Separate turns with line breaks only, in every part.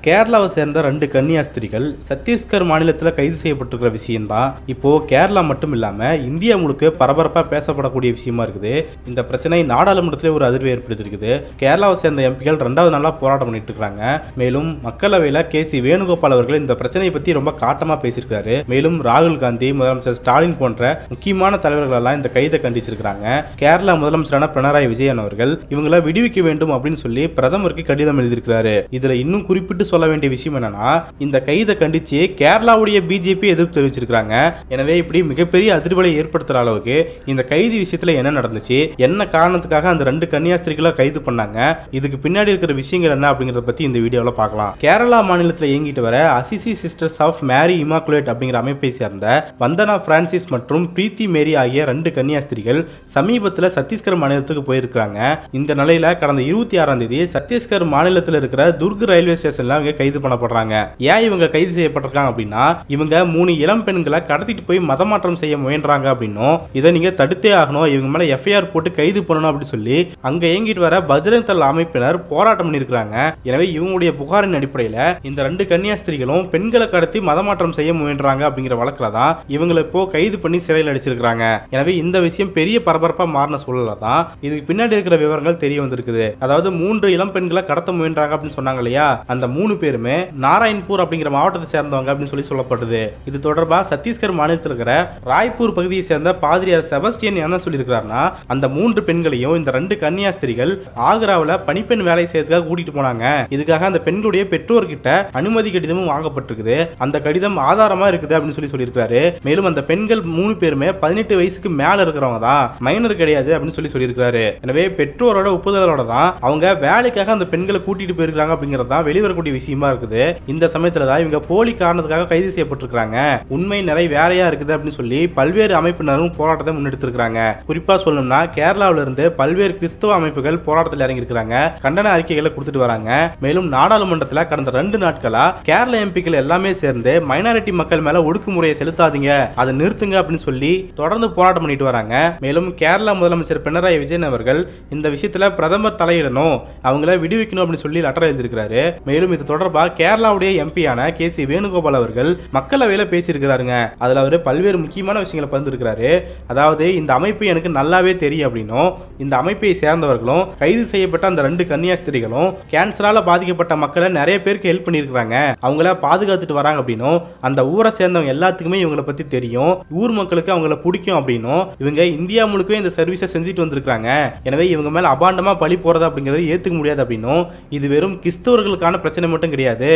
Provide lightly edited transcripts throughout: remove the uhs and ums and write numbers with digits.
கேரளாவை சேர்ந்த 2 கன்னியாஸ்திரிகள் சத்தீஸ்கர் மாநிலத்தில் கைது செய்யப்பட்டிருக்கிற விஷயம் தான் இப்போ கேரளா மட்டும் இல்லாம இந்தியா முழுக்க பரபரப்பா பேசப்படக்கூடிய விஷயமா இருக்குது. இந்த பிரச்சனை நாடாளுமன்றத்திலே ஒரு அதிர்வை ஏற்படுத்தியிருக்குது. கேரளாவை சேர்ந்த எம்பிகள் 2வது நாளா போராட்டம் பண்ணிட்டு இருக்காங்க. மேலும் மக்களவையில் KC வேணுகோபால் அவர்கள் இந்த பிரச்சனையை பத்தி ரொம்ப காட்டமா பேசியிருக்காரு. மேலும் ராகுல் காந்தி, முதலமைச்சர் ஸ்டாலின் போன்ற முக்கியமான தலைவர்கள் எல்லாம் இந்த கைதை கண்டிச்சிருக்காங்க. கேரளா முதலமைச்சரான பினராயி விஜயன் அவர்கள் இவங்களை விடுவிக்க வேண்டும் அப்படின்னு சொல்லி பிரதமருக்கு கடிதம் எழுதியிருக்கிறாரு. இதுல இன்னும் குறிப்பிட்டு சொல்ல வேண்டிய விஷயம் என்னன்னா, இந்த கைதை கண்டிச்சு கேரளாவுடைய பிஜேபி எதிர்ப்பு தெரிவிச்சிருக்காங்க. எனவே இப்படி மிகப்பெரிய அதிர்வலை ஏற்படுத்துற அளவுக்கு இந்த கைது விஷயத்துல என்ன நடந்துச்சு, என்ன காரணத்துக்காக அந்த 2 கன்னியாஸ்திரிகளை கைது பண்ணாங்க, இதுக்கு பின்னாடி இருக்கிற விஷயங்கள் என்ன அப்படிங்கறத பத்தி இந்த வீடியோல பார்க்கலாம். கேரளா மாநிலத்தில் இயங்கிட்டு வர Assisi sisters of Mary Immaculate அப்படிங்கிற அமைப்பை சேர்ந்த வந்தனா பிரான்சிஸ் மற்றும் பிரீத்தி மேரி ஆகிய 2 கன்னியாஸ்திரிகள் சமீபத்தில் சத்தீஸ்கர் மாநிலத்துக்கு போயிருக்காங்க. இந்த நிலையில கடந்த 26ஆம் தேதி சத்தீஸ்கர் மாநிலத்தில் இருக்கிற துர்க் ரயில்வே ஸ்டேஷன்ல அவங்க கைது பண்ணப்படுறாங்க. ஏன் இவங்க கைது செய்யப்பட்டிருக்காங்க அப்படின்னா, இவங்க 3 இளம் பெண்களை கடத்திட்டு போய் மதமாற்றம் செய்ய முயன்றாங்க அப்படின்னும், இதை நீங்க தடுத்தே ஆகணும், இவங்க மேல FIR போட்டு கைது பண்ணணும் அப்படின்னு சொல்லி அங்க இயங்கிட்டு வர பஜ்ரங் தள் அமைப்பினர் போராட்டம் பண்ணியிருக்காங்க. எனவே இவங்களுடைய புகாரின் அடிப்படையில் இந்த 2 கன்னியாஸ்திரிகளும் பெண்களை கடத்தி மதமாற்றம் செய்ய முயன்றாங்க அப்படிங்கிற வழக்குல தான் இவங்களை இப்போ கைது பண்ணி சிறையில் அடிச்சிருக்காங்க. எனவே இந்த விஷயம் பெரிய பரபரப்பா மாறின சூழல தான் இதுக்கு பின்னாடி இருக்கிற விவரங்கள் தெரிய வந்திருக்குது. அதாவது 3 இளம் பெண்களை கடத்த முயன்றாங்க அப்படின்னு சொன்னாங்க இல்லையா, அந்த 3 பேருமே நாராயண்பூர் அப்படிங்கிற மாவட்டத்தை சேர்ந்தவங்க அப்படின்னு சொல்லி சொல்லப்பட்டது. இது தொடர்பாக சத்தீஸ்கர் மாநிலத்தில் இருக்கிற ராய்ப்பூர் பகுதியை சேர்ந்த பாதிரியார் செபஸ்டியன் என்ன சொல்லியிருக்கிறார்னா, அந்த 3 பெண்களையும் இந்த 2 கன்னியாஸ்திரிகள் ஆக்ராவில் பணிப்பெண் வேலை செய்யறதுக்காக கூட்டிட்டு போனாங்க. இதுக்காக அந்த பெண்களுடைய பெற்றோர்கிட்ட அனுமதி கடிதமும் வாங்கப்பட்டிருக்குது. அந்த கடிதம் ஆதாரமா இருக்குது அப்படின்னு சொல்லியிருக்காரு. மேலும் அந்த பெண்கள் 3 பேருமே 18 வயசுக்கு மேல இருக்கிறவங்க தான், மைனர் கிடையாது அப்படின்னு சொல்லியிருக்காரு. எனவே பெற்றோரோட ஒப்புதலோட தான் அவங்க வேலைக்காக அந்த பெண்களை கூட்டிட்டு போயிருக்காங்க அப்படிங்கிறது தான் வெளிவரக்கூடிய விஷயமா இருக்குது. இந்த சமயத்துல தான் இவங்க போலி காரணத்துக்காக கைது செய்யப்பட்டிருக்காங்க, உண்மை நிலை வேறையா இருக்குது அப்படின்னு சொல்லி பல்வேறு அமைப்பினரும் போராட்டத்தை முன்னெடுத்திருக்காங்க. குறிப்பா சொல்லணும்னா கேரளாவில இருந்து பல்வேறு கிறிஸ்தவ அமைப்புகள் போராட்டத்தில் இறங்கி இருக்காங்க, கண்டன அறிக்கைகளை கொடுத்துட்டு வராங்க. மேலும் நாடாளுமன்றத்தில் கடந்த 2 நாட்களா கேரள எம்பிக்கள் எல்லாமே சேர்ந்து மைனாரிட்டி மக்கள் மேல ஒடுக்குமுறையை செலுத்தாதீங்க, அதை நிறுத்துங்க அப்படின்னு சொல்லி தொடர்ந்து போராட்டம் பண்ணிட்டு வராங்க. மேலும் கேரளா முதலமைச்சர் பினராயி விஜயன் அவர்கள் இந்த விஷயத்துல பிரதமர் தலையிடணும், அவங்கள விடுவிக்கணும் அப்படின்னு சொல்லி லெட்டர் எழுதியிருக்கிறாரு. மேலும் இது தொடர்பாக கேரளாவுடைய எம்பியான KC வேணுகோபால் அவர்கள் மக்களவையில பேசியிருக்கிறாருங்க. அதுல அவர் பல்வேறு முக்கியமான விஷயங்களை பகிர்ந்திருக்கிறாரு. அதாவது இந்த அமைப்பு எனக்கு நல்லாவே தெரியும் அப்படின்னும், இந்த அமைப்பை சேர்ந்தவர்களும் கைது செய்யப்பட்ட அந்த 2 கன்னியாஸ்திரிகளும் கேன்சரால பாதிக்கப்பட்ட மக்களை நிறைய பேருக்கு ஹெல்ப் பண்ணியிருக்காங்க, அவங்கள பாதுகாத்துட்டு வராங்க அப்படின்னும், அந்த ஊரை சேர்ந்தவங்க எல்லாத்துக்குமே இவங்களை பத்தி தெரியும், ஊர் மக்களுக்கு அவங்கள பிடிக்கும் அப்படின்னும், இவங்க இந்தியா முழுக்கவே இந்த சர்வீஸை செஞ்சுட்டு வந்திருக்காங்க, எனவே இவங்க மேல அபாண்டமா பழி போறது அப்படிங்கிறது ஏத்துக்க முடியாது அப்படின்னும், இது வெறும் கிறிஸ்தவர்களுக்கான பிரச்சனை மட்டும் கிடையாது,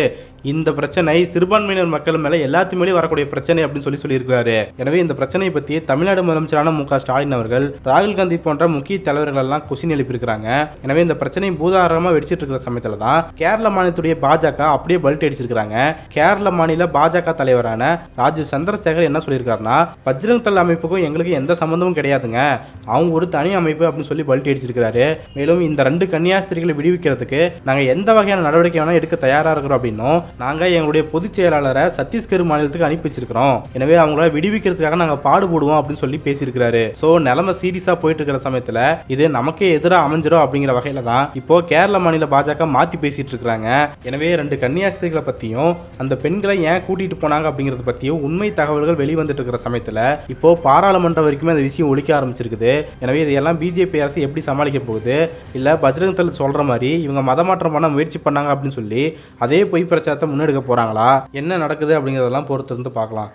இந்த பிரச்சனை சிறுபான்மையினர் மக்கள் மேல எல்லாத்து மேலே வரக்கூடிய பிரச்சனை அப்படின்னு சொல்லியிருக்காரு. எனவே இந்த பிரச்சனையை பத்தி தமிழ்நாடு முதலமைச்சரான MK ஸ்டாலின் அவர்கள், ராகுல் காந்தி போன்ற முக்கிய தலைவர்கள் எல்லாம் கொஸ்டின் எழுப்பியிருக்காங்க. எனவே இந்த பிரச்சனை பூதாரமா வெடிச்சிட்டு இருக்கிற சமயத்துல தான் கேரள மாநிலத்துடைய பாஜக அப்படியே பல்ட் அடிச்சிருக்காங்க. கேரள மாநில பாஜக தலைவரான ராஜீவ் சந்திரசேகர் என்ன சொல்லியிருக்காருன்னா, பஜ்ரங் தள் அமைப்புக்கும் எங்களுக்கு எந்த சம்பந்தமும் கிடையாதுங்க, அவங்க ஒரு தனி அமைப்பு அப்படின்னு சொல்லி பல்ட் அடிச்சிருக்காரு. மேலும் இந்த 2 கன்னியாஸ்திரிகளை விடுவிக்கிறதுக்கு நாங்க எந்த வகையான நடவடிக்கை வேணா எடுக்க தயாரா இருக்கிறோம் அப்படின்னும், நாங்க எங்களுடைய பொதுச் செயலாளரை சத்தீஸ்கர் மாநிலத்துக்கு அனுப்பி வச்சிருக்கிறோம், எனவே அவங்கள விடுவிக்கிறதுக்காக நாங்க பாடுபடுவோம் அப்படின்னு சொல்லி பேசியிருக்காரு. சோ நிலைமை சீரியஸா போயிட்டு இருக்கிற சமயத்துல இது நமக்கே எதிராக அமைஞ்சிரும் அப்படிங்கிற வகையில தான் இப்போ கேரள மாநில பாஜக மாத்தி பேசிட்டு இருக்காங்க. எனவே 2 கன்னியாஸ்திரிகளை பத்தியும் அந்த பெண்களை ஏன் கூட்டிட்டு போனாங்க அப்படிங்கறத பத்தியும் உண்மை தகவல்கள் வெளிவந்துட்டு இருக்கிற சமயத்துல இப்போ பாராளுமன்றம் வரைக்குமே அந்த விஷயம் ஒழிக்க ஆரம்பிச்சிருக்குது. எனவே இதெல்லாம் பிஜேபி அரசு எப்படி சமாளிக்க போகுது, இல்ல பஜ்ரங் தள் சொல்ற மாதிரி இவங்க மதமாற்றம் பண்ண முயற்சி பண்ணாங்க அப்படின்னு சொல்லி அதே பொய் பிரச்சாரத்தை முன்னெடுக்க போறாங்களா, என்ன நடக்குது அப்படிங்கறதெல்லாம் பொறுத்து இருந்து பார்க்கலாம்.